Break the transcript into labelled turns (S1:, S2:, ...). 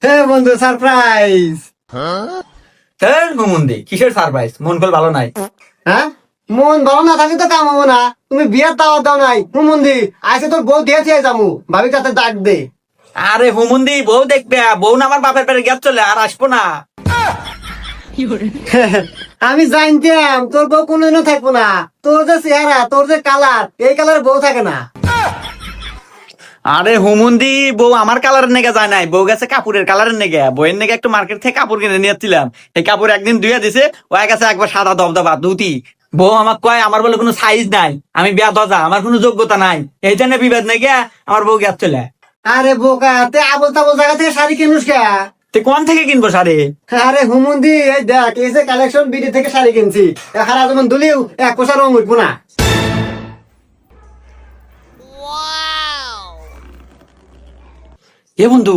S1: হ্যাঁ বন্ধু, সারপ্রাইজ।
S2: হ্যাঁ হুমুন্দি, কিসের সারপ্রাইজ? মন কল ভালো নাই?
S1: হ্যাঁ, মন ভালো না থাকলে তো কাম হবো না। তুমি বিয়ার দাওয়াত দাও নাই হুমুন্দি, আজকে তোর বউ দিয়ে দিয়ে যাবো, ভাবি কাছে ডাক দে।
S2: আরে হুমুন্দি, বউ দেখবে, বউ না আমার বাপের পেটে গ্যাপ চলে, আর আসবো না।
S1: আমি জানতাম তোর বউ কোনোদিনও থাকবো না। তোর যে চেহারা, তোর যে কালার, এই কালার বউ থাকে না।
S2: আরে হুমুন্দি, বউ আমার কালারের নেগে যায় নাই, বউ গেছে কাপড়ের কালারের নেগে। বইয়ের নেগে একটু মার্কেট থেকে কাপড় কিনে নিয়েছিলাম, এই কাপড় একদিন ধুয়ে দিছে, ও গেছে একবার সাদা দবদবা ধুতি। বউ আমাকে কয় আমার বলে কোনো সাইজ নাই, আমি বিয়া দজা, আমার কোনো যোগ্যতা নাই, এই জন্য বিবাদ নেগে আমার বউ গ্যাপ চলে।
S1: আরে বোকা, তে আবল তাবল জায়গা থেকে শাড়ি কিনুস কে?
S2: তুই কোন থেকে কিনবো শাড়ি?
S1: আরে হুমুন্দি, এই দেখ, এই যে কালেকশন, বিডি থেকে শাড়ি কিনছি। হারা যেমন দুলিও এক পোষা রং উঠবো না।
S2: এ বন্ধু,